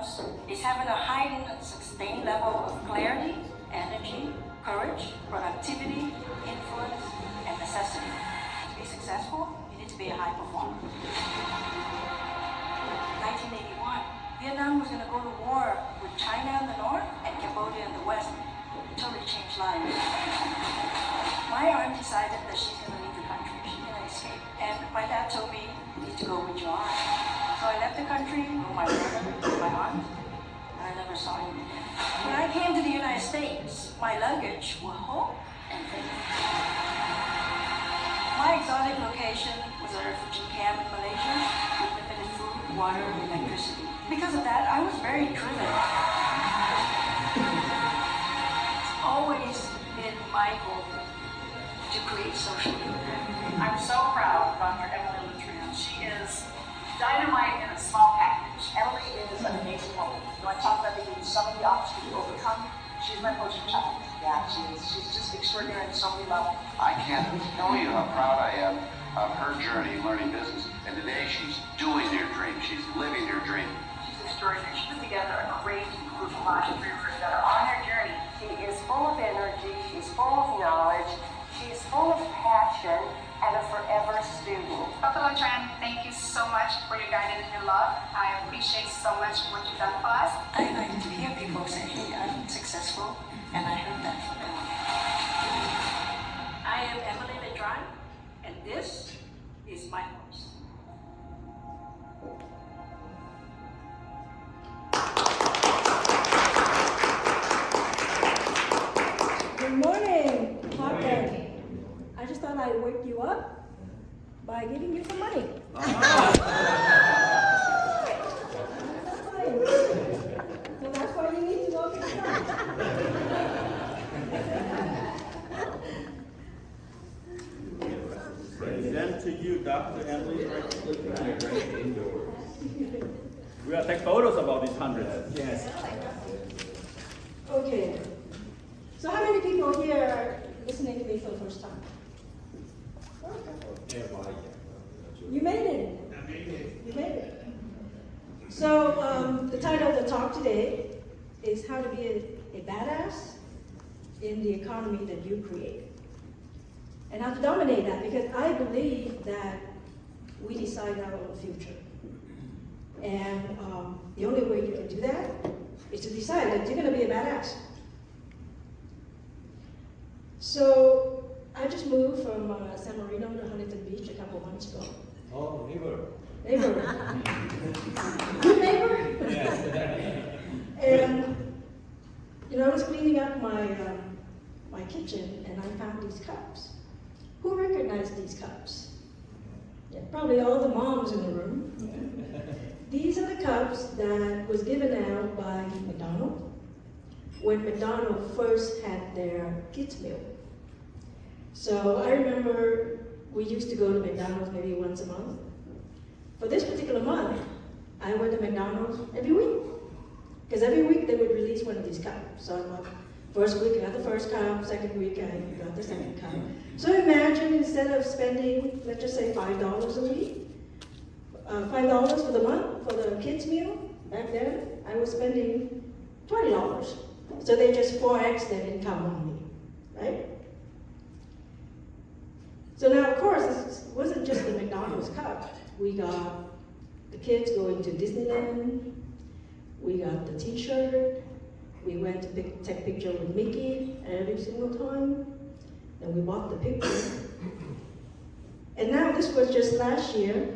purpose is having a heightened and sustained level of clarity, energy, courage, productivity, influence, and necessity. To be successful, you need to be a high performer. 1981, Vietnam was going to go to war with China in the north and Cambodia in the west. It totally changed lives. My aunt decided that she's going to leave the country. She's going to escape. And my dad told me, you need to go with your aunt. So I left the country with my brother, with my aunt, and I never saw him again. When I came to the United States, my luggage were home and things. My exotic location was a refugee camp in Malaysia with limited food, water, and electricity. Because of that, I was very driven. It's always been my goal to create social impact. I'm so proud of Dr. Emily LeTran. She is dynamite in a small package. Emily is an amazing woman. You want to talk about maybe some of the obstacles to overcome? She's my poster child. Yeah, she's just extraordinary on so many levels. I can't tell you how proud I am of her journey learning business. And today she's doing her dream. She's living her dream. She's extraordinary. She put together a great group of entrepreneurs that are on their journey. She is full of energy. She's full of knowledge. She's full of passion and a forever student. Dr. LeTran, thank you so much for your guidance and your love. I appreciate so much what you've done for us. I like to hear people say, hey, I'm successful, and I heard that from them. I am Emily LeTran, and this is my voice. Good morning, Parker. I just thought I'd wake you up by giving you some money. That's fine. So that's why you need to go to the shop. Present to you, Dr. Emily. We gotta take photos of all these hundreds. Yes. Okay. So how many people here are listening to me for the first time? You made it. You made it. So the title of the talk today is how to be a badass in the economy that you create. And how to dominate that, because I believe that we decide our own future. And the only way you can do that is to decide that you're going to be a badass. So I just moved from San Marino to Huntington Beach a couple months ago. Oh, neighbor. Neighbor. Good neighbor? Yes. And, I was cleaning up my kitchen and I found these cups. Who recognized these cups? Yeah, probably all the moms in the room. These are the cups that was given out by McDonald's when McDonald's first had their kids meal. So I remember we used to go to McDonald's maybe once a month. For this particular month, I went to McDonald's every week. Because every week they would release one of these cups. So first week I got the first cup, second week I got the second cup. So imagine instead of spending, let's just say $5 a week, $5 for the month for the kids meal, back then I was spending $20. So they just 4x their income on me, right? So now, of course, this wasn't just the McDonald's cup. We got the kids going to Disneyland. We got the t-shirt. We went to take picture with Mickey every single time. Then we bought the picture. And now this was just last year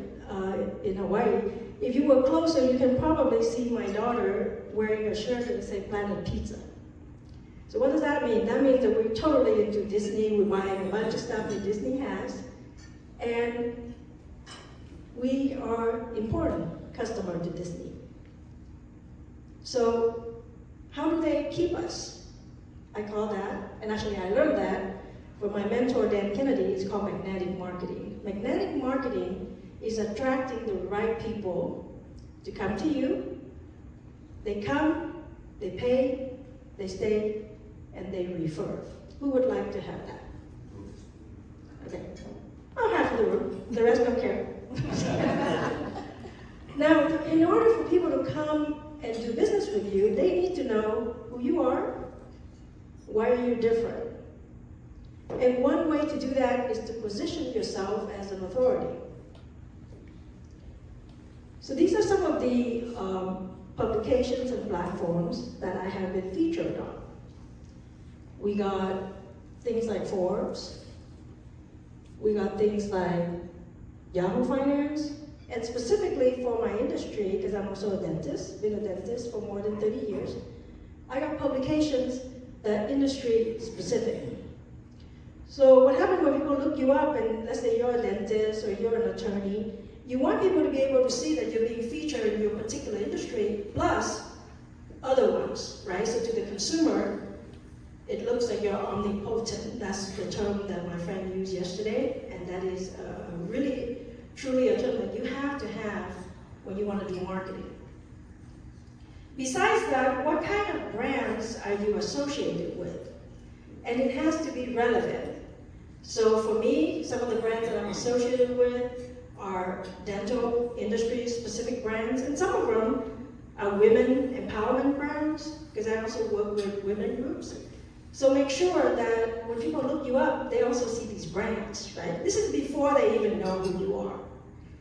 in Hawaii. If you were closer, you can probably see my daughter wearing a shirt that says Planet Pizza. So what does that mean? That means that we're totally into Disney. We're buying a bunch of stuff that Disney has. And we are important customer to Disney. So how do they keep us? I call that, and actually I learned that from my mentor Dan Kennedy. It's called magnetic marketing. Magnetic marketing is attracting the right people to come to you. They come, they pay, they stay, and they refer. Who would like to have that? Okay. Oh, half of the room. The rest don't care. Now, in order for people to come and do business with you, they need to know who you are, why are you different. And one way to do that is to position yourself as an authority. So these are some of the publications and platforms that I have been featured on. We got things like Forbes, we got things like Yahoo Finance, and specifically for my industry, because I'm also a dentist, been a dentist for more than 30 years, I got publications that are industry specific. So what happens when people look you up and let's say you're a dentist or you're an attorney, you want people to be able to see that you're being featured in your particular industry, plus other ones, right? So to the consumer, it looks like you're omnipotent. That's the term that my friend used yesterday, and that is really, truly a term that you have to have when you want to do marketing. Besides that, what kind of brands are you associated with? And it has to be relevant. So for me, some of the brands that I'm associated with are dental industry specific brands, and some of them are women empowerment brands, because I also work with women groups. So make sure that when people look you up, they also see these brands, right? This is before they even know who you are.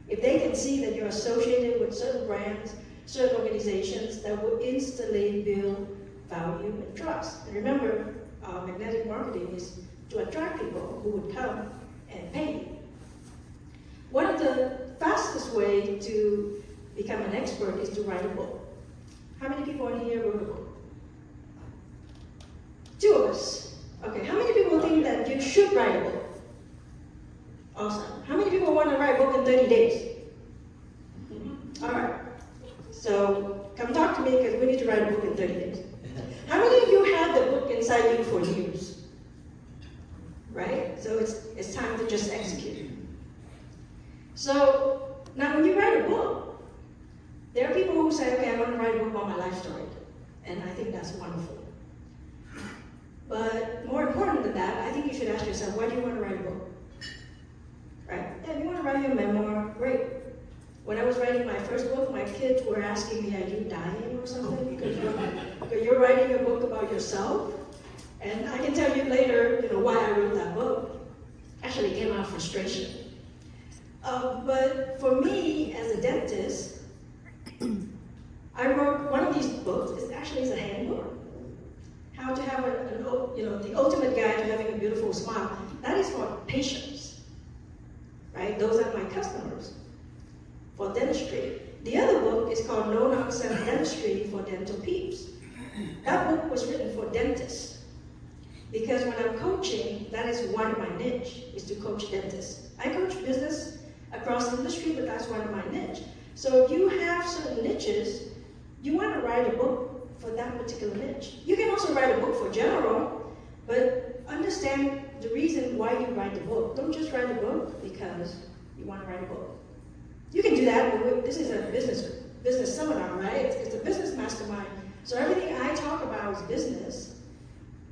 If they can see that you're associated with certain brands, certain organizations, that will instantly build value and trust. And remember, magnetic marketing is to attract people who would come and pay you. One of the fastest way to become an expert is to write a book. How many people in here wrote a book? 2 of us. Okay, how many people think that you should write a book? Awesome. How many people want to write a book in 30 days? All right. So come talk to me because we need to write a book in 30 days. How many of you had the book inside you for years? Right? So it's time to just execute. So now when you write a book, there are people who say, okay, I want to write a book about my life story. And I think that's wonderful. But more important than that, I think you should ask yourself, why do you want to write a book? Right? Yeah, if you want to write a memoir, great. When I was writing my first book, my kids were asking me, are you dying or something? Because you're writing a book about yourself. And I can tell you later, why I wrote that book. Actually, it came out of frustration. But for me, as a dentist, I wrote one of these books. It actually is a handbook. How to have the ultimate guide to having a beautiful smile. That is for patients, right? Those are my customers for dentistry. The other book is called No Nonsense Dentistry for Dental Peeps. That book was written for dentists. Because when I'm coaching, that is one of my niche, is to coach dentists. I coach business across the industry, but that's one of my niche. So if you have certain niches, you want to write a book for that particular niche. You can also write a book for general, but understand the reason why you write the book. Don't just write a book because you want to write a book. You can do that, but this is a business seminar, right? It's a business mastermind. So everything I talk about is business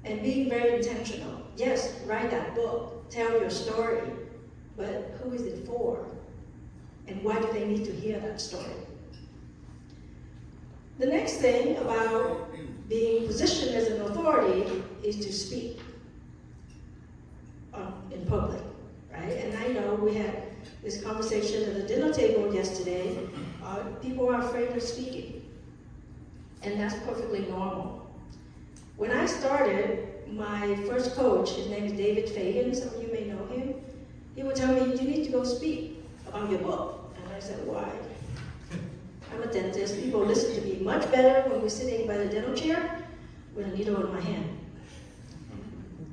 and being very intentional. Yes, write that book, tell your story, but who is it for? And why do they need to hear that story? The next thing about being positioned as an authority is to speak in public, right? And I know we had this conversation at the dinner table yesterday. People are afraid of speaking, and that's perfectly normal. When I started, my first coach, his name is David Fagan, some of you may know him, he would tell me, you need to go speak about your book. And I said, why? I'm a dentist. People listen to me much better when we're sitting by the dental chair with a needle in my hand.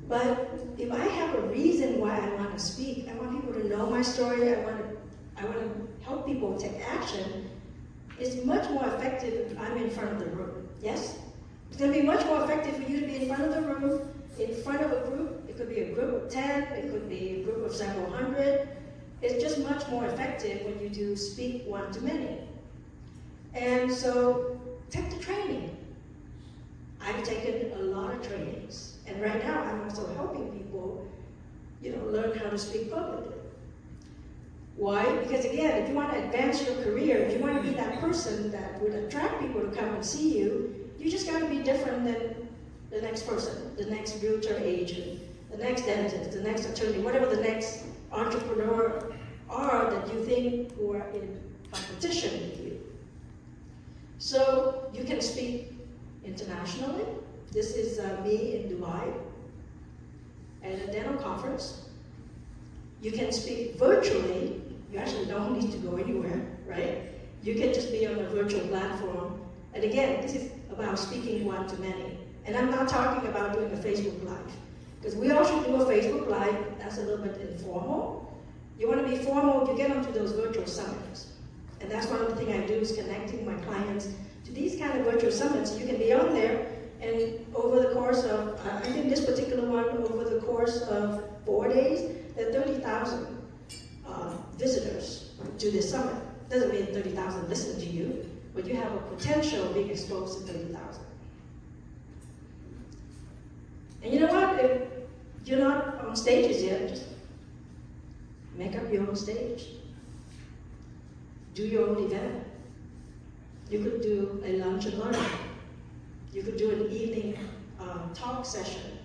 But if I have a reason why I want to speak, I want people to know my story, I want to help people take action, it's much more effective if I'm in front of the room. Yes? It's going to be much more effective for you to be in front of the room, in front of a group. It could be a group of 10, it could be a group of several hundred. It's just much more effective when you do speak one to many. And so, take the training. I've taken a lot of trainings. And right now, I'm also helping people, learn how to speak publicly. Why? Because again, if you want to advance your career, if you want to be that person that would attract people to come and see you, you just got to be different than the next person, the next realtor agent, the next dentist, the next attorney, whatever the next entrepreneur are that you think who are in competition with you. So you can speak internationally. This is me in Dubai at a dental conference. You can speak virtually. You actually don't need to go anywhere, right? You can just be on a virtual platform. And again, this is about speaking one to many. And I'm not talking about doing a Facebook Live, because we all should do a Facebook Live. That's a little bit informal. You want to be formal, you get onto those virtual summits. And that's one of the things I do, is connecting my clients to these kind of virtual summits. You can be on there, and over the course of, I think this particular one, over the course of 4 days, there are 30,000 visitors to this summit. Doesn't mean 30,000 listen to you, but you have a potential of being exposed to 30,000. And you know what? If you're not on stages yet, just make up your own stage. Do your own event. You could do a lunch and learn. You could do an evening talk session.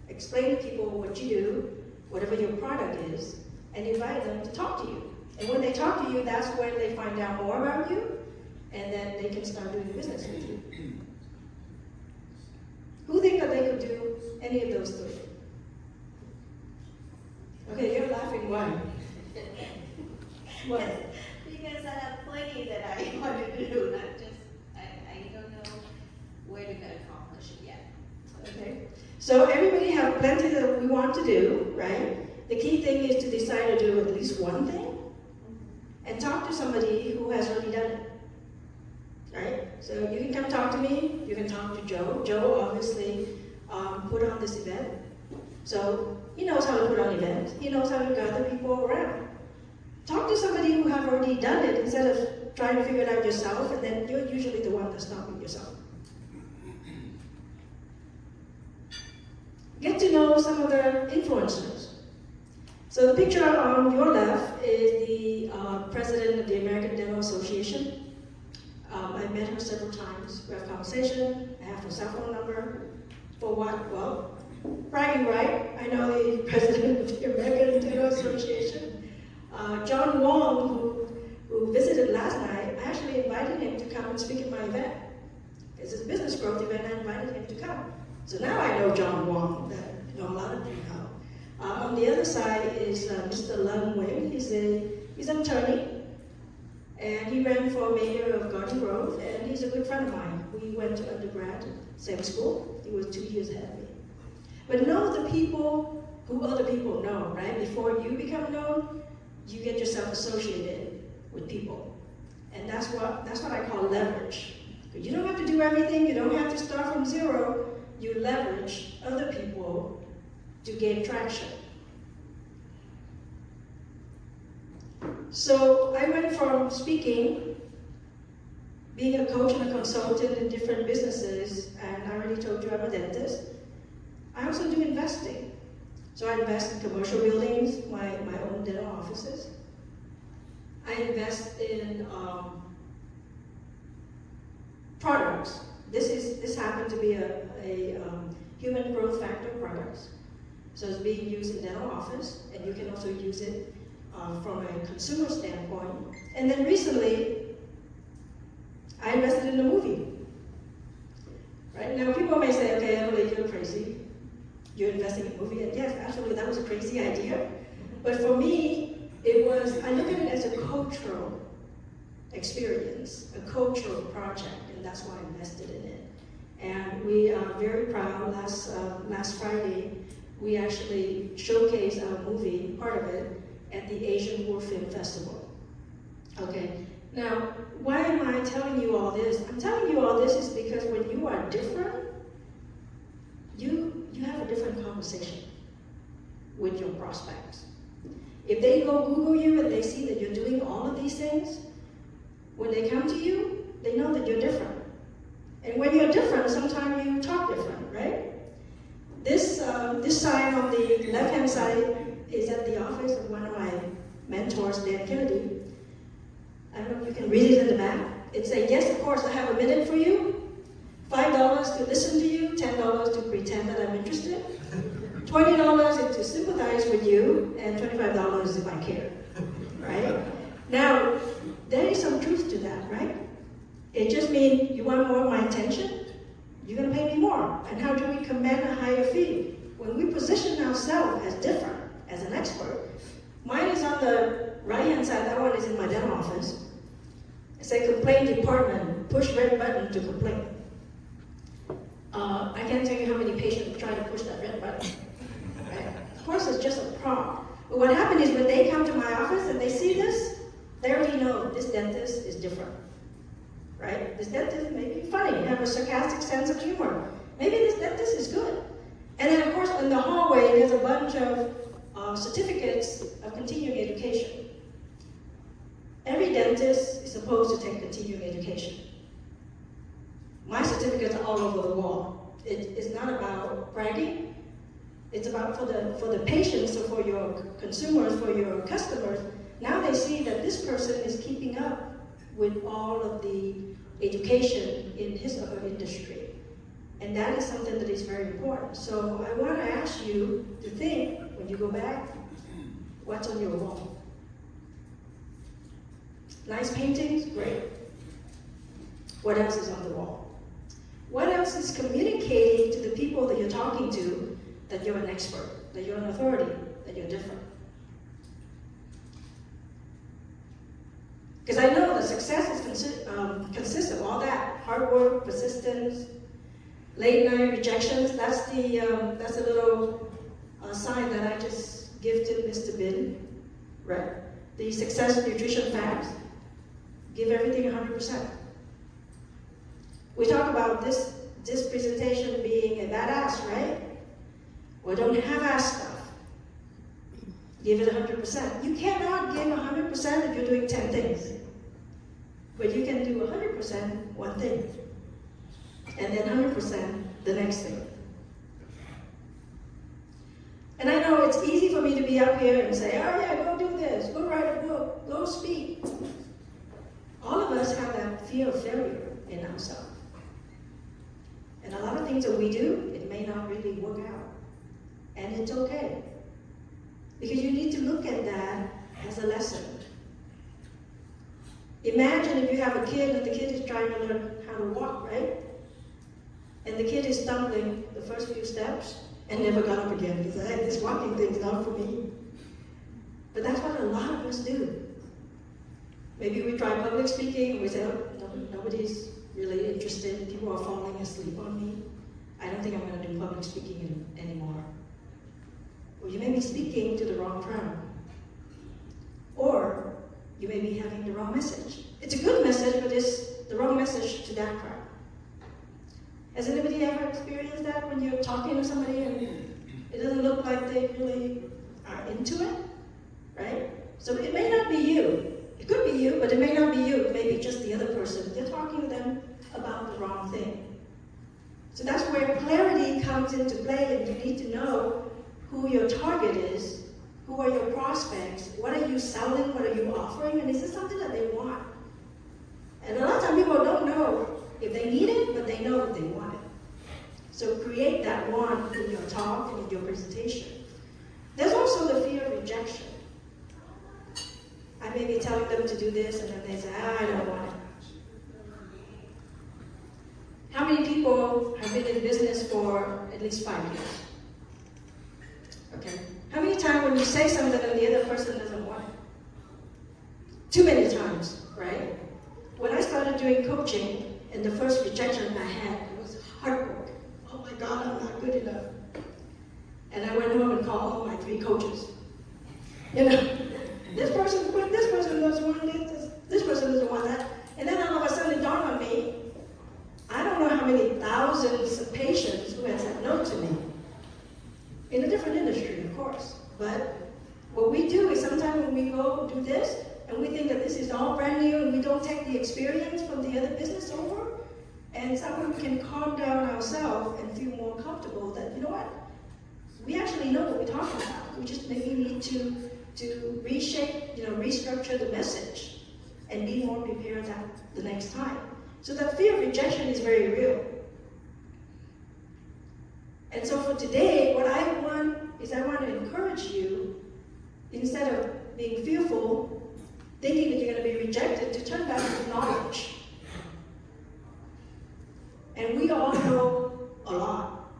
Explain to people what you do, whatever your product is, and invite them to talk to you. And when they talk to you, that's when they find out more about you, and then they can start doing business with you. Who think that they could do any of those three? Okay, you're laughing. Why? What? Because I have plenty that I want to do, not just, I don't know where to accomplish it yet. Okay. So everybody have plenty that we want to do, right? The key thing is to decide to do at least one thing and talk to somebody who has already done it, right? So you can come talk to me, you can talk to Joe. Joe obviously put on this event. So he knows how to put on events. He knows how to gather people around. Talk to somebody who have already done it instead of trying to figure it out yourself, and then you're usually the one that's stopping yourself. Get to know some of the influencers. So the picture on your left is the president of the American Dental Association. I met her several times. We have conversation. I have her cell phone number. For what? Well, bragging right. I know the president of the American Dental Association. John Wong, who visited last night, I actually invited him to come and speak at my event. It's a business growth event. I invited him to come. So now I know John Wong, that a lot of people know. On the other side is Mr. Lung Wing. He's an attorney, and he ran for mayor of Garden Grove, and he's a good friend of mine. We went to undergrad at same school. He was 2 years ahead of me. But know the people who other people know, right? Before you become known, you get yourself associated with people. And that's what I call leverage. You don't have to do everything. You don't have to start from zero. You leverage other people to gain traction. So I went from speaking, being a coach and a consultant in different businesses, and I already told you I'm a dentist. I also do investing. So I invest in commercial buildings, my own dental offices. I invest in products. This happened to be a human growth factor products. So it's being used in dental office, and you can also use it from a consumer standpoint. And then recently, I invested in a movie. Right now, people may say, "Okay, Emily, you're crazy. You're investing in a movie." And yes, absolutely, that was a crazy idea. But for me, I look at it as a cultural experience, a cultural project, and that's why I invested in it. And we are very proud. Last Friday, we actually showcased our movie, part of it, at the Asian War Film Festival. Okay, now, why am I telling you all this? I'm telling you all this is because when you are different, you have a different conversation with your prospects. If they go Google you and they see that you're doing all of these things, when they come to you, they know that you're different. And when you're different, sometimes you talk different, right? This sign on the left-hand side is at the office of one of my mentors, Dan Kennedy. I don't know if you can read it in the back. It says, yes, of course, I have a minute for you. $5 to listen to you, $10 to pretend that I'm interested, $20 is to sympathize with you, and $25 if I care, right? Now, there is some truth to that, right? It just means you want more of my attention, you're gonna pay me more. And how do we command a higher fee? When we position ourselves as different, as an expert, mine is on the right-hand side, that one is in my dental office. It says complaint department, push red button to complain. I can't tell you how many patients try to push that red button. Right? Of course, it's just a prompt. But what happens is when they come to my office and they see this, they already know this dentist is different. Right? This dentist may be funny, have a sarcastic sense of humor. Maybe this dentist is good. And then, of course, in the hallway, there's a bunch of certificates of continuing education. Every dentist is supposed to take continuing education. My certificates are all over the wall. It's not about bragging. It's about for the patients, so for your consumers, for your customers. Now they see that this person is keeping up with all of the education in his or her industry. And that is something that is very important. So I want to ask you to think, when you go back, what's on your wall? Nice paintings? Great. What else is on the wall? What else is communicating to the people that you're talking to that you're an expert, that you're an authority, that you're different? Because I know that success consists of all that: hard work, persistence, late night rejections. That's a little sign that I just gifted Mr. Bin, right? The success nutrition facts. Give everything 100%. We talk about this presentation being a badass, right? Well, don't have ass stuff. Give it 100%. You cannot give 100% if you're doing 10 things. But you can do 100% one thing. And then 100% the next thing. And I know it's easy for me to be up here and say, oh yeah, go do this, go write a book, go speak. All of us have that fear of failure in ourselves. And a lot of things that we do, it may not really work out. And it's okay. Because you need to look at that as a lesson. Imagine if you have a kid and the kid is trying to learn how to walk, right? And the kid is stumbling the first few steps and never got up again because, hey, this walking thing's not for me. But that's what a lot of us do. Maybe we try public speaking and we say, oh, nobody's really interested. People are falling asleep on me. I don't think I'm going to do public speaking anymore. Or you may be speaking to the wrong crowd. Or you may be having the wrong message. It's a good message, but it's the wrong message to that crowd. Has anybody ever experienced that when you're talking to somebody and it doesn't look like they really are into it, right? So it may not be you. It could be you, but it may not be you. It may be just the other person. You're talking to them about the wrong thing. So that's where clarity comes into play, and you need to know who your target is, who are your prospects, what are you selling, what are you offering, and is this something that they want? And a lot of times people don't know if they need it, but they know that they want it. So create that want in your talk and in your presentation. There's also the fear of rejection. I may be telling them to do this, and then they say, I don't want it. How many people have been in business for at least 5 years? Okay. How many times when you say something and the other person doesn't want it? Too many times, right? When I started doing coaching, and the first rejection I had, it was heartbroken. Oh my God, I'm not good enough. And I went home and called all my 3 coaches. You know, this person doesn't want this person doesn't want that. And then all of a sudden it dawned on me, I don't know how many thousands of patients who had said no to me. In a different industry, of course. But what we do is sometimes when we go do this, and we think that this is all brand new, and we don't take the experience from the other business over, and someone can calm down ourselves and feel more comfortable that, you know what, we actually know what we're talking about. We just maybe need to to reshape, restructure the message and be more prepared the next time. So that fear of rejection is very real. And so for today, what I want to encourage you, instead of being fearful, thinking that you're going to be rejected, to turn back with knowledge. And we all know a lot.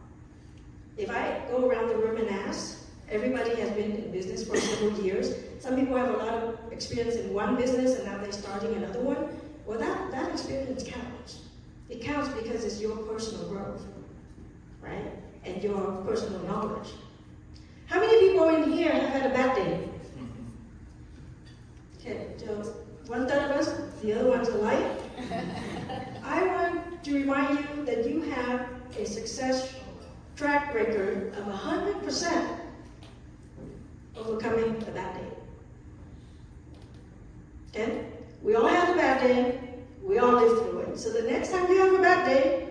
If I go around the room and ask, everybody has been in business for several years. Some people have a lot of experience in one business and now they're starting another one. Well, that experience counts. It counts because it's your personal growth, right? And your personal knowledge. How many people in here have had a bad day? Okay, so 1/3 of us, the other one's a liar. I want to remind you that you have a success track record of 100% overcoming a bad day. Okay? We all have a bad day. We all live through it. So the next time you have a bad day,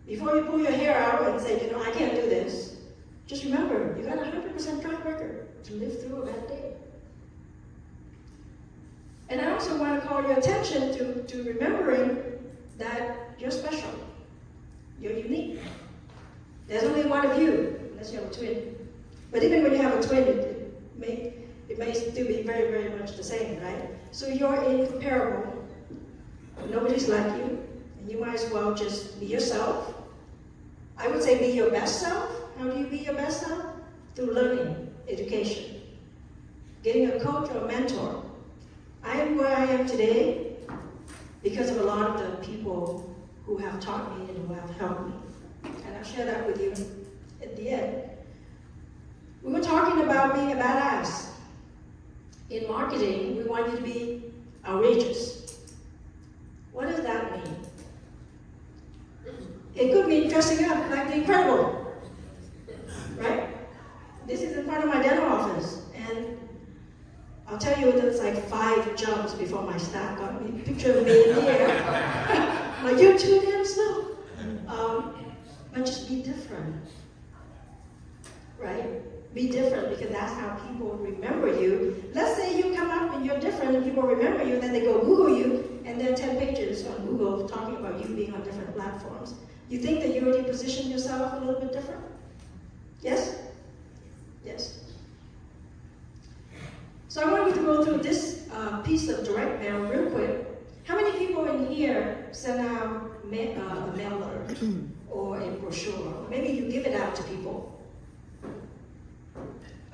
before you pull your hair out and say, I can't do this, just remember, you got a 100% track record to live through a bad day. And I also want to call your attention to remembering that you're special. You're unique. There's only one of you, unless you have a twin. But even when you have a twin, it may still be very, very much the same, right? So you're incomparable. Nobody's like you. And you might as well just be yourself. I would say be your best self. How do you be your best self? Through learning, education, getting a coach or a mentor. I am where I am today because of a lot of the people who have taught me and who have helped me. And I'll share that with you at the end. We were talking about being a badass. In marketing, we want you to be outrageous. What does that mean? It could mean dressing up like the Incredible, right? This is in front of my dental office, and I'll tell you, there's like 5 jumps before my staff got me a picture of me in the air. Like, you're too damn slow. But just be different, right? Be different, because that's how people remember you. Let's say you come up and you're different and people remember you, then they go Google you, and there are 10 pages on Google talking about you being on different platforms. You think that you already positioned yourself a little bit different? Yes? Yes. So I want you to go through this piece of direct mail real quick. How many people in here send out a mailer or a brochure? Maybe you give it out to people.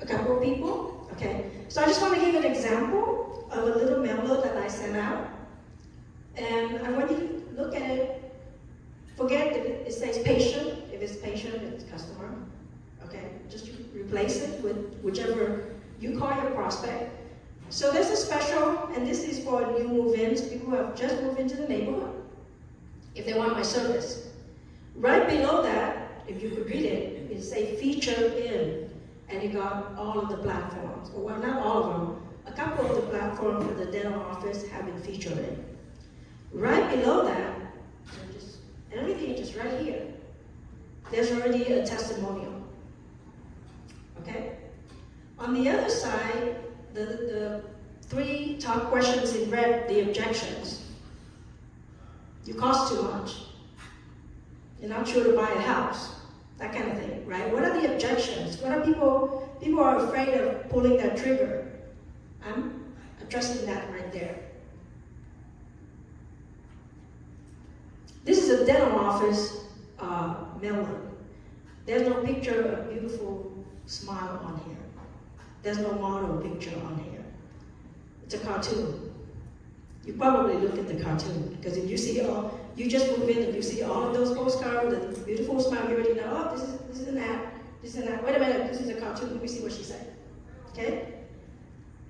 A couple of people? Okay. So I just want to give an example of a little mailer that I sent out. And I want you to look at it. Forget that it says patient. If it's patient, it's customer. Okay. Just replace it with whichever you call your prospect. So there's a special, and this is for new move-ins, people who have just moved into the neighborhood, if they want my service. Right below that, if you could read it, it says featured in, and it got all of the platforms. Well, not all of them. A couple of the platforms for the dental office have been featured in. Right below that, everything just right here, there's already a testimonial. Okay? On the other side, the 3 top questions in red, the objections. You cost too much. You're not sure to buy a house. That kind of thing, right? What are the objections? What are people are afraid of pulling that trigger? I'm addressing that right there. This is a dental office mailer. There's no picture of a beautiful smile on here. There's no model picture on here. It's a cartoon. You probably look at the cartoon, because if you see you just move in and you see all of those postcards with a beautiful smile, you already know, oh, this is an ad. This is an ad. Wait a minute, this is a cartoon. Let me see what she said. Okay?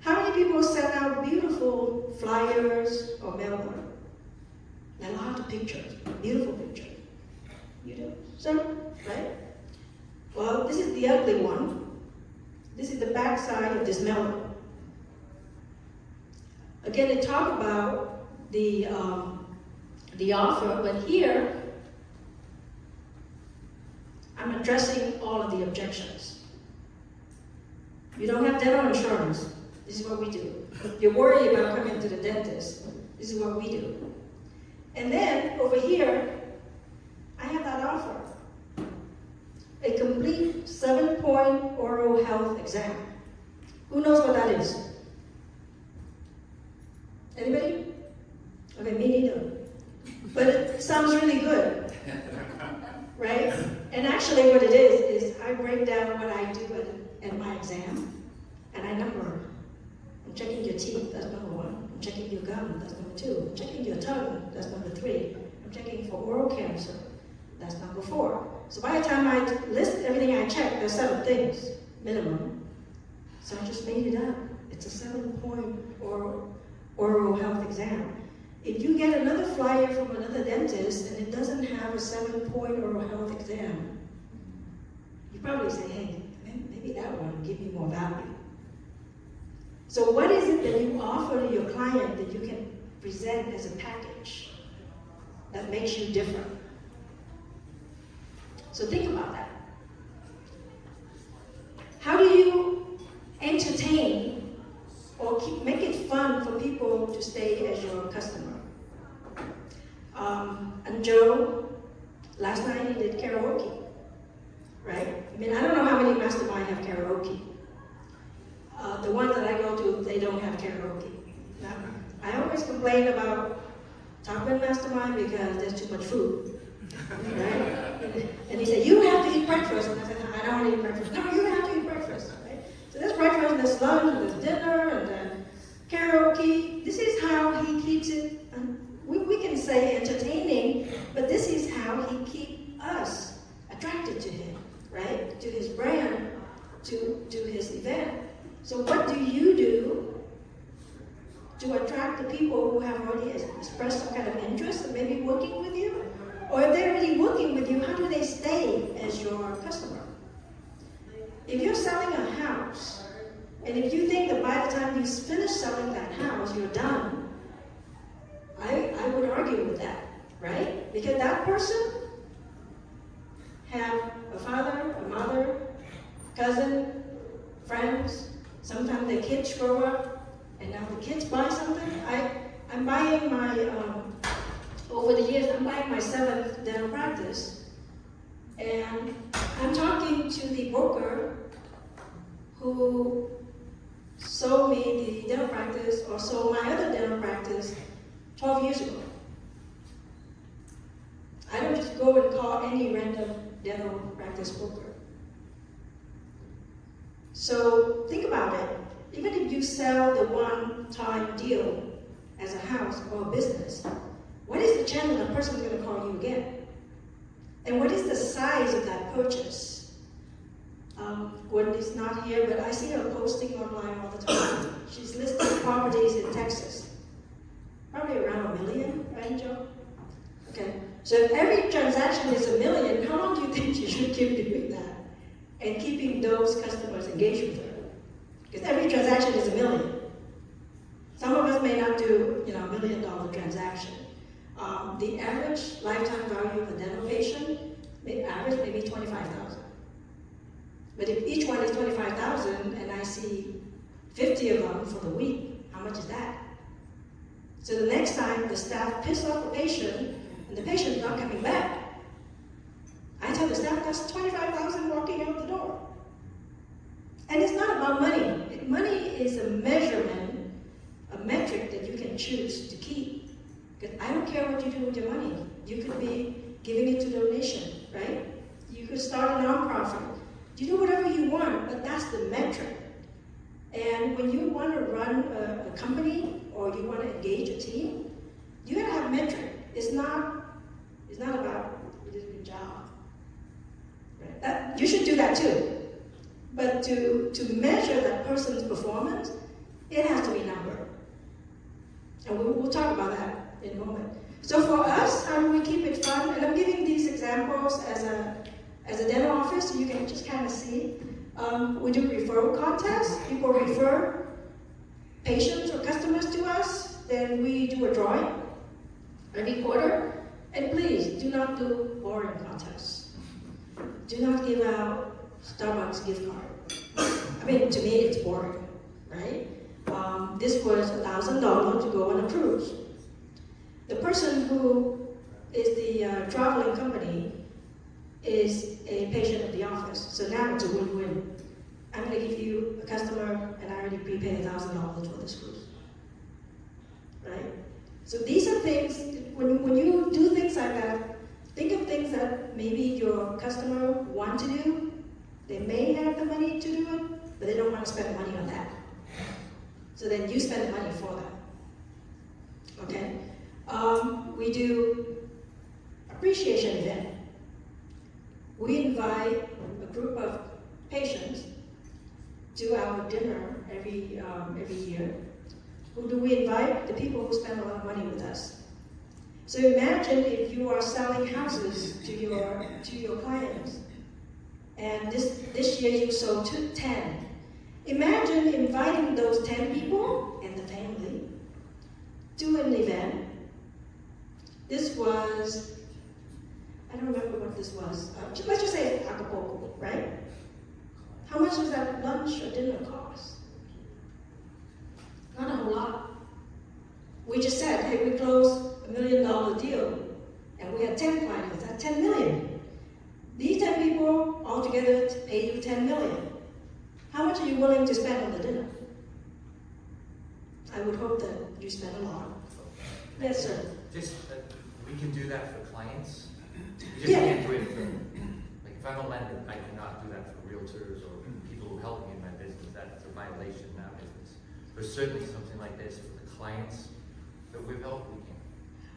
How many people send out beautiful flyers or mailers? A lot of pictures, beautiful pictures. You do, sir, right? Well, this is the ugly one. This is the back side of this mailer. Again, they talk about the offer, but here, I'm addressing all of the objections. You don't have dental insurance. This is what we do. You're worried about coming to the dentist. This is what we do. And then over here, I have that offer. A complete 7-point oral health exam. Who knows what that is? Anybody? Okay, me neither. But it sounds really good, right? And actually what it is I break down what I do at my exam, and I number them. I'm checking your teeth, that's number 1. I'm checking your gum, that's number 2. I'm checking your tongue, that's number 3. I'm checking for oral cancer, that's number 4. So by the time I list everything I check, there's 7 things, minimum. So I just made it up. It's a 7-point oral health exam. If you get another flyer from another dentist and it doesn't have a 7-point oral health exam, you probably say, hey, maybe that one will give me more value. So what is it that you offer to your client that you can present as a package that makes you different? So think about that. How do you entertain or make it fun for people to stay as your customer? And Joe, last night he did karaoke, right? I mean, I don't know how many mastermind have karaoke. The ones that I go to, they don't have karaoke. Now, I always complain about Top-End Mastermind because there's too much food, right? And he said, you have to eat breakfast. And I said, I don't want to eat breakfast. No, you have to eat breakfast, right? So there's breakfast, and there's lunch, and there's dinner, and then karaoke. This is how he keeps it, we can say entertaining, but this is how he keeps us attracted to him, right? To his brand, to his event. So what do you do to attract the people who have already expressed some kind of interest and maybe working with you? Or if they're already working with you, how do they stay as your customer? If you're selling a house, and if you think that by the time you finish selling that house, you're done, I would argue with that, right? Because that person have a father, a mother, cousin, friends, sometimes their kids grow up, and now the kids buy something. I'm buying my, over the years, I'm buying my 7th dental practice, and I'm talking to the broker who sold me the dental practice or sold my other dental practice 12 years ago. I don't just go and call any random dental practice broker. So think about it. Even if you sell the one-time deal as a house or a business, what is the chance that the person is going to call you again? And what is the size of that purchase? Gwen is not here, but I see her posting online all the time. She's listing properties in Texas. Probably around $1 million, right, Joe? Okay. So if every transaction is $1 million, how long do you think you should keep doing that and keeping those customers engaged with her? Because every transaction is $1 million. Some of us may not do, $1 million transaction. The average lifetime value of a dental patient, average maybe $25,000. But if each one is $25,000 and I see 50 of them for the week, how much is that? So the next time the staff piss off the patient and the patient is not coming back, I tell the staff that's $25,000 walking out the door. And it's not about money. Money is a measurement, a metric that you can choose to keep. Because I don't care what you do with your money. You could be giving it to donation, right? You could start a nonprofit. You do whatever you want, but that's the metric. And when you want to run a company or you want to engage a team, you gotta have metric. It's not about you did a good job. Right? You should do that too. But to measure that person's performance, it has to be numbered. And we'll talk about that in a moment. So for us, how do we keep it fun? And I'm giving these examples as a dental office, so you can just kind of see. We do referral contests. People refer patients or customers to us. Then we do a drawing every quarter. And please, do not do boring contests. Do not give out Starbucks gift card. I mean, to me, it's boring, right? This was $1,000 to go on a cruise. The person who is the traveling company is a patient at the office, so now it's a win-win. I'm going to give you a customer, and I already prepaid $1,000 for this cruise, right? So these are things, when you do things like that, think of things that maybe your customer want to do. They may have the money to do it, but they don't want to spend money on that. So then you spend the money for them, okay? We do appreciation event. We invite a group of patients to our dinner every year. Who do we invite? The people who spend a lot of money with us. So imagine if you are selling houses to your clients, and this year you sold 10. Imagine inviting those 10 people and the family to an event. This was, I don't remember what this was. Let's just say Acapulco, right? How much does that lunch or dinner cost? Not a whole lot. We just said, hey, we closed $1 million deal, and we had 10 clients, that's 10 million. These 10 people altogether pay you 10 million. How much are you willing to spend on the dinner? I would hope that you spend a lot. Yes, sir. Just, we can do that for clients. We just Yeah. can't do it for, like, if I'm a lender, I cannot do that for realtors or people who help me in my business. That's a violation in our business. But certainly something like this for the clients that we've helped, we can.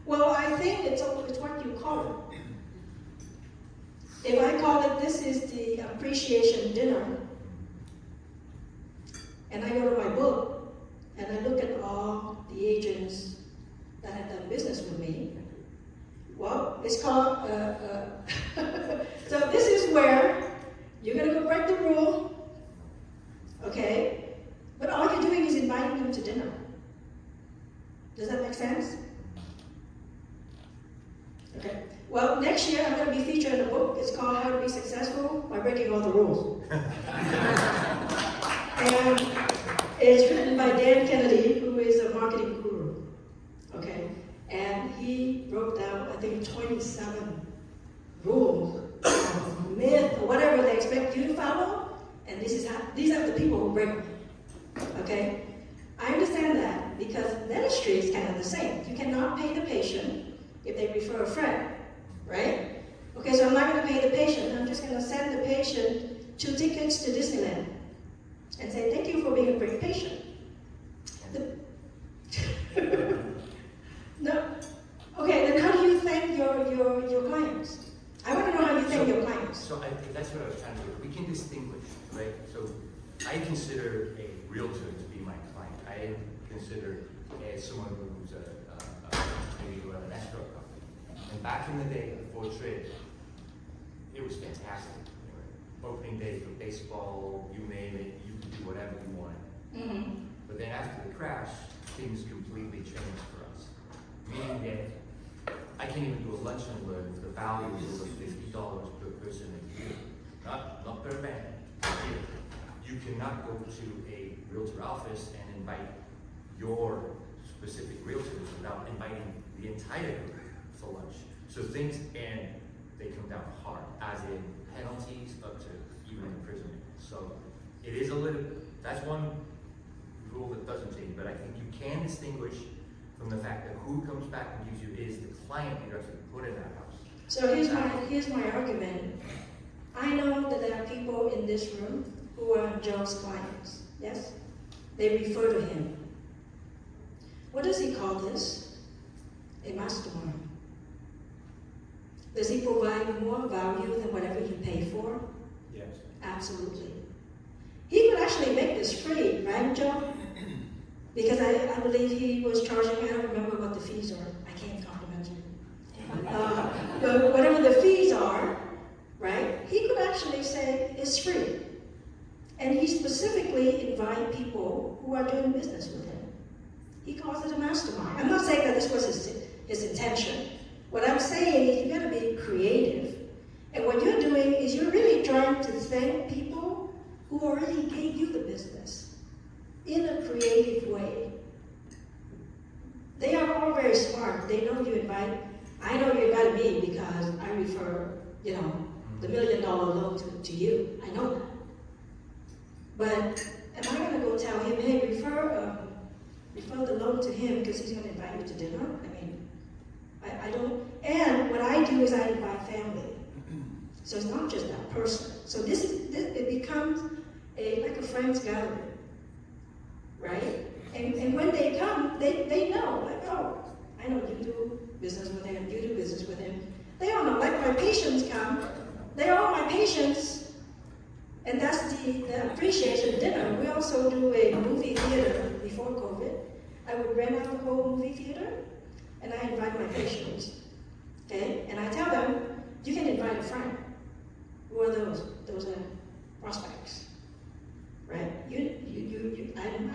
Well, I think it's what you call it. If I call it, this is the appreciation dinner, and I go to my book, and I look at all the agents that have done business with me, well, it's called, so this is where you're going to go break the rule, okay? But all you're doing is inviting them to dinner. Does that make sense? Okay. Well, next year I'm going to be featured in a book. It's called How to Be Successful by Breaking All the Rules. And it's written by Dan Kennedy, who is a marketing guru. Okay? And he wrote down, I think, 27 rules, myth, or whatever they expect you to follow. And these are the people who break them. Okay? I understand that because dentistry is kind of the same. You cannot pay the patient if they refer a friend, right? Okay, so I'm not going to pay the patient. I'm just going to send the patient 2 tickets to Disneyland and say, thank you for being a great patient. No. Okay, then how do you thank your clients? I want to know how you thank your clients. So that's what I was trying to do. We can distinguish, right? So I consider a realtor to be my client. I consider someone who's maybe who have an escrow company. And back in the day, before trade, it was fantastic. Opening day for baseball, you name it, you could do whatever you wanted. Mm-hmm. But then after the crash, things completely changed for us. Meaning that I can't even do a lunch and learn if the value is over $50 per person a year. Not per man, a year. You cannot go to a realtor office and invite your specific realtors without inviting the entire group for lunch. So things, and they come down hard, as in penalties up to even imprisonment. So it is a little, that's one rule that doesn't change, but I think you can distinguish from the fact that who comes back and gives you is the client you actually put in that house. So here's my argument. I know that there are people in this room who are Joe's clients, yes? They refer to him. What does he call this? A mastermind. Does he provide more value than whatever you pay for? Yes. Absolutely. He could actually make this free, right, Joe? Because I believe he was charging, I don't remember what the fees are. I can't compliment you. But whatever the fees are, right, he could actually say it's free. And he specifically invite people who are doing business with him. He calls it a mastermind. I'm not saying that this was his intention. What I'm saying is you gotta be creative. And what you're doing is you're really trying to thank people who who already gave you the business in a creative way. They are all very smart. They know you invite. I know you invited me because I refer, the $1 million loan to you. I know that. But am I going to go tell him, hey, refer the loan to him because he's going to invite you to dinner? I mean, I don't. And what I do is I invite family. So it's not just that person. So it becomes like a friends gathering, right? And when they come, they know, like, oh, I know you do business with him, you do business with him. They all know, like my patients come, they're all my patients, and that's the appreciation dinner. We also do a movie theater before COVID. I would rent out the whole movie theater, and I invite my patients, okay? And I tell them, you can invite a friend. Who are those? Those are prospects, right?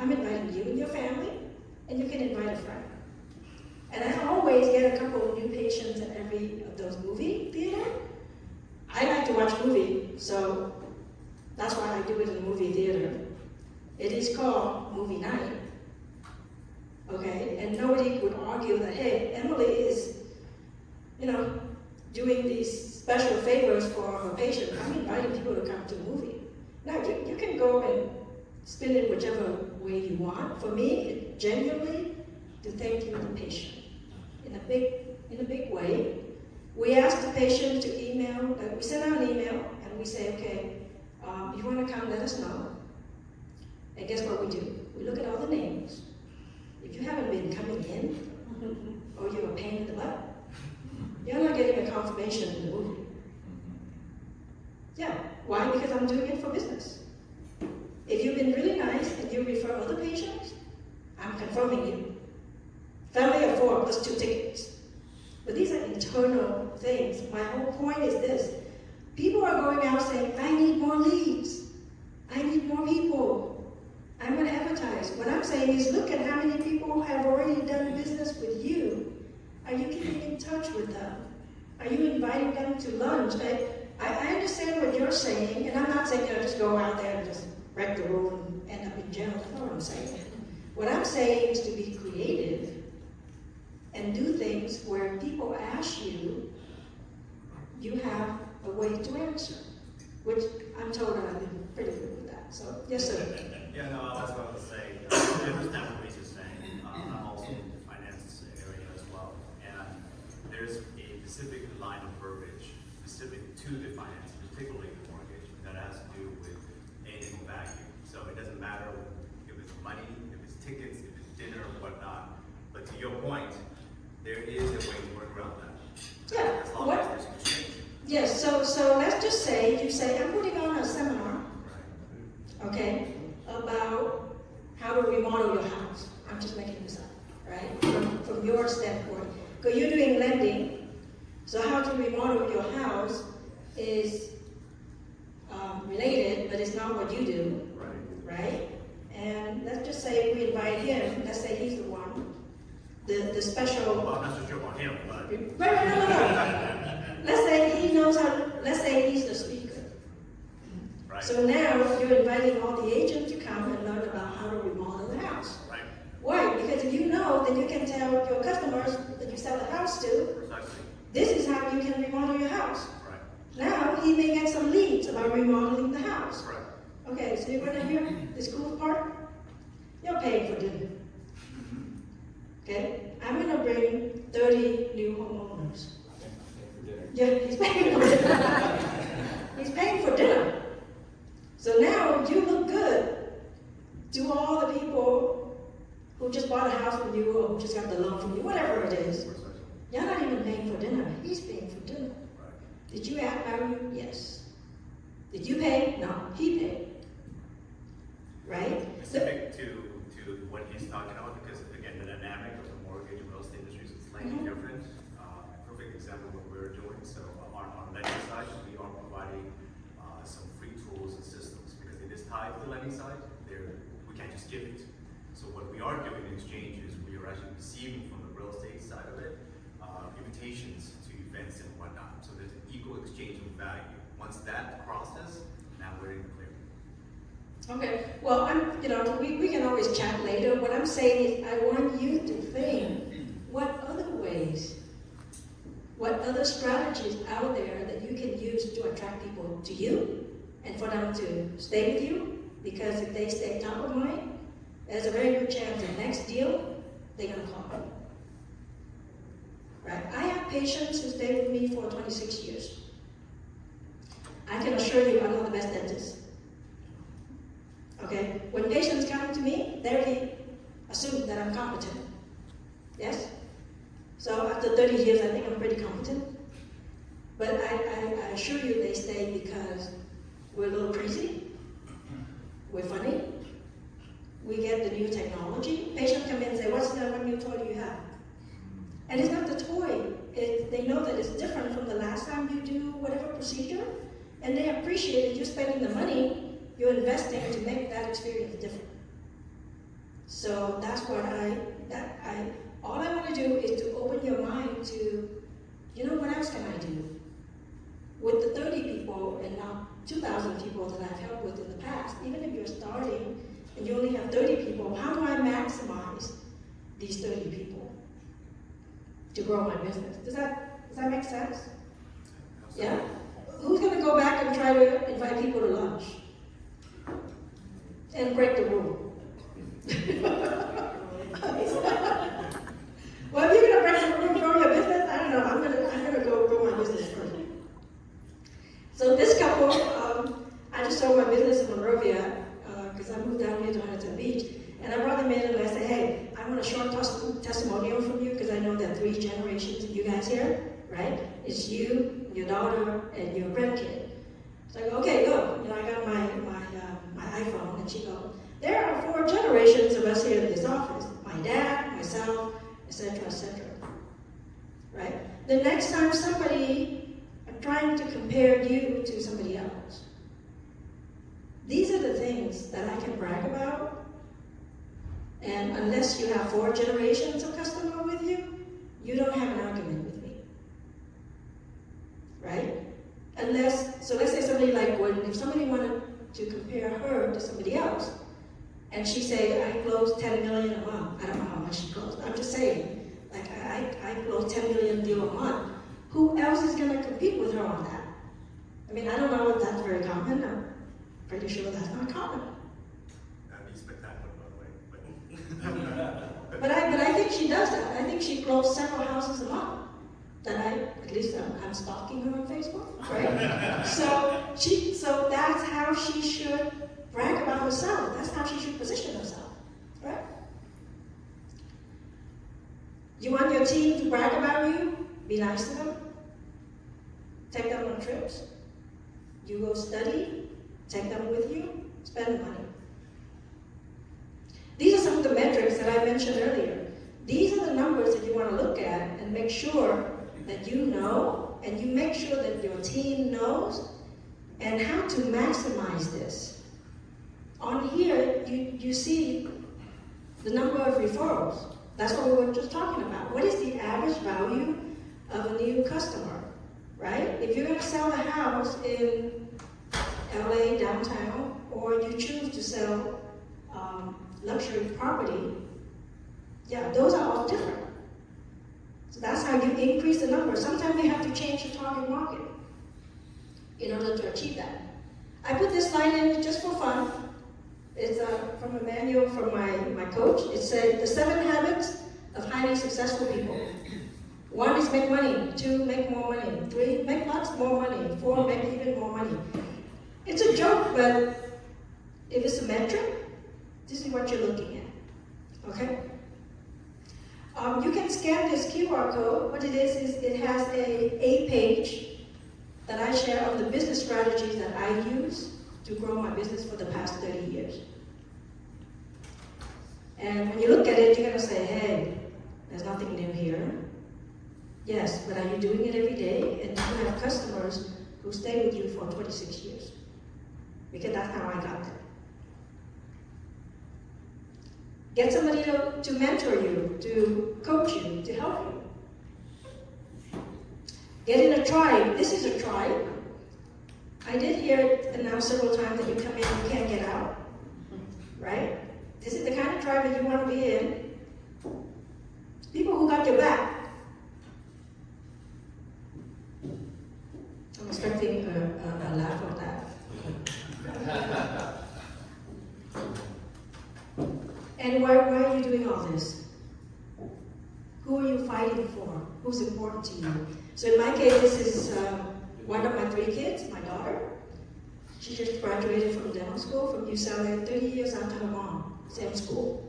I'm inviting you and your family, and you can invite a friend. And I always get a couple of new patients at every of those movie theater. I like to watch movies, so that's why I do it in a movie theater. It is called movie night, okay? And nobody would argue that, hey, Emily is, doing these special favors for her patient. I'm inviting people to come to a movie. Now, you can go and spin it whichever way you want. For me, it genuinely to thank you, the patient, in a big way. We ask the patient to email, we send out an email, and we say, okay, you want to come, let us know. And guess what we do? We look at all the names. If you haven't been coming in, or you're a pain in the butt, you're not getting a confirmation in the movie. Yeah, why? Because I'm doing it for business. If you've been really nice and you refer other patients, I'm confirming you. Family of 4 plus 2 tickets. But these are internal things. My whole point is this. People are going out saying, I need more leads. I need more people. I'm going to advertise. What I'm saying is, look at how many people have already done business with you. Are you keeping in touch with them? Are you inviting them to lunch? I understand what you're saying, and I'm not saying, just go out there and just wreck the room and end up in jail. That's not what I'm saying. What I'm saying is to be creative and do things where people ask you, you have a way to answer, which I'm told I've been pretty good with that. So, yes, sir. Yeah, no, that's what I was saying. I understand what Lisa's saying. I'm also in the finance area as well. And there's a specific line of verbiage specific to the finance, particularly the mortgage, that has to do with anything value. So it doesn't matter if it's money, if it's tickets, if it's dinner, or whatnot. But to your point, there is a way to work around that. Yeah. As long as there's exchange. Yes, so let's just say, you say, I'm putting on a seminar, okay, about how to remodel your house. I'm just making this up, right? From your standpoint. Because you're doing lending, so how to remodel your house is related, but it's not what you do, right? And let's just say we invite him, let's say he's the one, the special... Well, I'm not so sure about him, but... Right, no. Let's say he knows how, let's say he's the speaker. Right. So now you're inviting all the agents to come and learn about how to remodel the house. Right. Why? Because if you know, then you can tell your customers that you sell a house to, Precisely. this is how you can remodel your house. Right. Now he may get some leads about remodeling the house. Right. Okay, so you're gonna hear this cool part? You're paying for dinner. Okay? I'm gonna bring 30 new homeowners. Yeah, he's paying for dinner. He's paying for dinner. So now you look good to all the people who just bought a house from you or who just got the loan from you, whatever it is. You're not even paying for dinner. He's paying for dinner. Did you add value? Yes. Did you pay? No, he paid. Right? Specific to what he's talking about, because again, the dynamic of the mortgage and real estate industry is slightly different. Perfect example of what we're doing. So on the lending side, we are providing some free tools and systems because it is tied to the lending side. We can't just give it. So what we are doing in exchange is we are actually receiving from the real estate side of it invitations to events and whatnot. So there's an equal exchange of value. Once that process, now we're in the clear. Okay, well, we can always chat later. What I'm saying is I want you to think what other ways, what other strategies out there that you can use to attract people to you and for them to stay with you, because if they stay top of mind, there's a very good chance the next deal, they're gonna call you. Right? I have patients who stay with me for 26 years. I can assure you I'm not the best dentist. Okay? When patients come to me, they already assume that I'm competent. Yes? So after 30 years, I think I'm pretty competent. But I assure you they stay because we're a little crazy, we're funny, we get the new technology. Patients come in and say, what's the one new toy do you have? And it's not the toy. They know that it's different from the last time you do whatever procedure, and they appreciate that you're spending the money you're investing to make that experience different. So that's what all I want to do is to open your mind to, what else can I do? With the 30 people and now 2,000 people that I've helped with in the past, even if you're starting and you only have 30 people, how do I maximize these 30 people to grow my business? Does that make sense? Yeah? Who's going to go back and try to invite people to lunch and break the rule? Well, if you're going to break the rule and grow your business, I don't know. I'm gonna go grow my business first. So this couple, I just sold my business in Monrovia because I moved down here to Huntington Beach, and I brought them in and I said, hey, I want a short testimonial from you because I know that 3 generations of you guys here, right? It's you, your daughter, and your grandkid. So I go, okay, go. I got my iPhone, and she goes, there are 4 generations of us here in this office. My dad, myself, etc., etc. Right? The next time somebody are trying to compare you to somebody else, these are the things that I can brag about. And unless you have 4 generations of customer with you, you don't have an argument with me. Right? So let's say somebody like Gordon, if somebody wanted to compare her to somebody else, and she say, I closed 10 million a month. I don't know how much she closed. I'm just saying, like I closed 10 million deal a month. Who else is gonna compete with her on that? I mean, I don't know if that's very common. I'm pretty sure that's not common. That'd be spectacular, by the way. But I think she does that. I think she closed several houses a month. At least I'm stalking her on Facebook, right? So that's how she should brag about herself. That's how she should position herself, right? You want your team to brag about you? Be nice to them. Take them on trips. You go study. Take them with you. Spend the money. These are some of the metrics that I mentioned earlier. These are the numbers that you want to look at and make sure that you know, and you make sure that your team knows, and how to maximize this. On here, you see the number of referrals. That's what we were just talking about. What is the average value of a new customer, right? If you're going to sell a house in LA downtown, or you choose to sell luxury property, yeah, those are all different. So that's how you increase the number. Sometimes you have to change your target market in order to achieve that. I put this slide in just for fun. It's from a manual from my coach. It said the 7 habits of highly successful people. 1 is make money. 2, make more money. 3, make lots more money. 4, make even more money. It's a joke, but if it's a metric, this is what you're looking at, okay? You can scan this QR code. What it is it has a page that I share of the business strategies that I use to grow my business for the past 30 years. And when you look at it, you're going to say, hey, there's nothing new here. Yes, but are you doing it every day? And do you have customers who stay with you for 26 years? Because that's how I got there. Get somebody to mentor you, to coach you, to help you. Get in a tribe. This is a tribe. I did hear it announced several times that you come in and you can't get out. right? This is the kind of tribe that you want to be in. People who got your back. I'm expecting a laugh on that. And why are you doing all this? Who are you fighting for? Who's important to you? So in my case, this is one of my 3 kids, my daughter. She just graduated from dental school from UCLA 30 years after her mom, same school.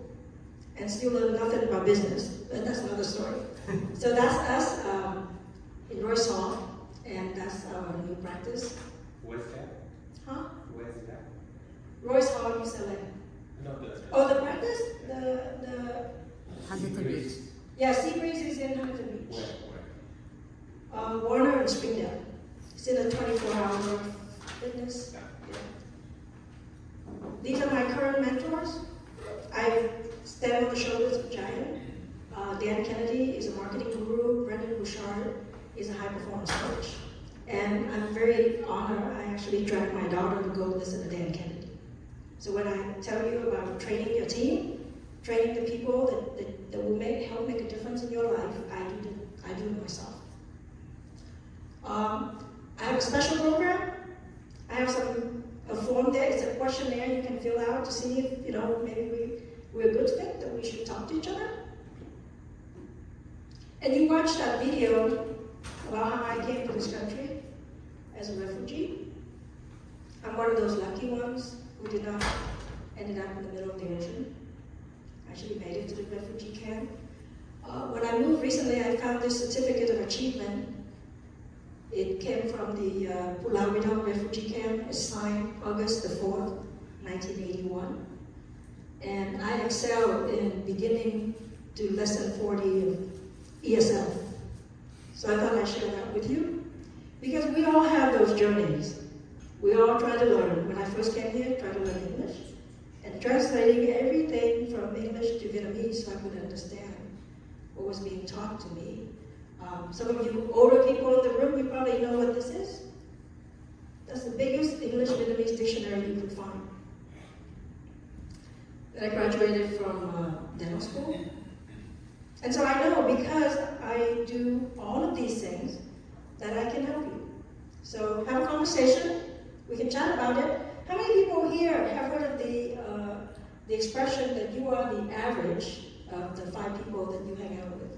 And still learn nothing about business, but that's another story. So that's us in Royce Hall, and that's our new practice. Where's that? Huh? Where's that? Royce Hall, UCLA. No, the. Oh, the practice? The Huntington Beach. yeah, Seabreeze is in Huntington Beach. Where? Warner and Springdale. It's in a 24-hour fitness. Yeah. These are my current mentors. I stand on the shoulders of giants. Dan Kennedy is a marketing guru. Brendan Bouchard is a high-performance coach. And I'm very honored. I actually dragged my daughter to go listen to Dan Kennedy. So when I tell you about training your team, training the people that will help make a difference in your life, I do it myself. I have a special program. I have a form there. It's a questionnaire you can fill out to see if maybe we're a good fit, that we should talk to each other. And you watched that video about how I came to this country as a refugee. I'm one of those lucky ones who ended up in the middle of the ocean. Actually made it to the refugee camp. When I moved recently, I found this certificate of achievement. It came from the Pulau Ridau refugee camp. It's signed August the 4th, 1981. And I excelled in beginning to less than 40 of ESL. So I thought I'd share that with you. Because we all have those journeys. We all try to learn. When I first came here, I tried to learn English. And translating everything from English to Vietnamese so I could understand what was being taught to me. Some of you older people in the room, you probably know what this is. That's the biggest English-Vietnamese dictionary you could find. Then I graduated from dental school. And so I know, because I do all of these things, that I can help you. So have a conversation. We can chat about it. How many people here have heard of the expression that you are the average of the 5 people that you hang out with?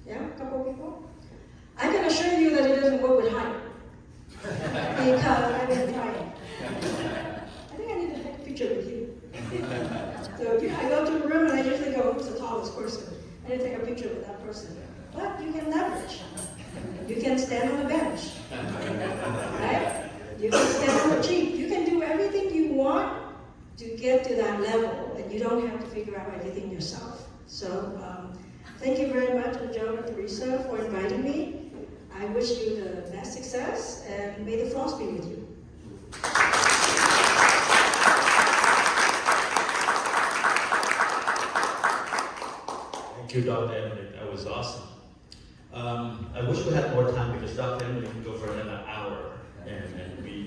Yeah, a couple of people? I can assure you that it doesn't work with height. Because I've been trying. I think I need to take a picture with you. So I go to a room and I usually go, who's the tallest person? I need to take a picture with that person. But you can leverage. You can stand on a bench. Right? You can stand on a Jeep. You can do everything you want to get to that level, and you don't have to figure out everything yourself. So thank you very much, Joe and Teresa, for inviting me. I wish you the best success, and may the floss be with you. Thank you, Dr. Emily. That was awesome. I wish we had more time because Dr. Emily can go for another hour, and we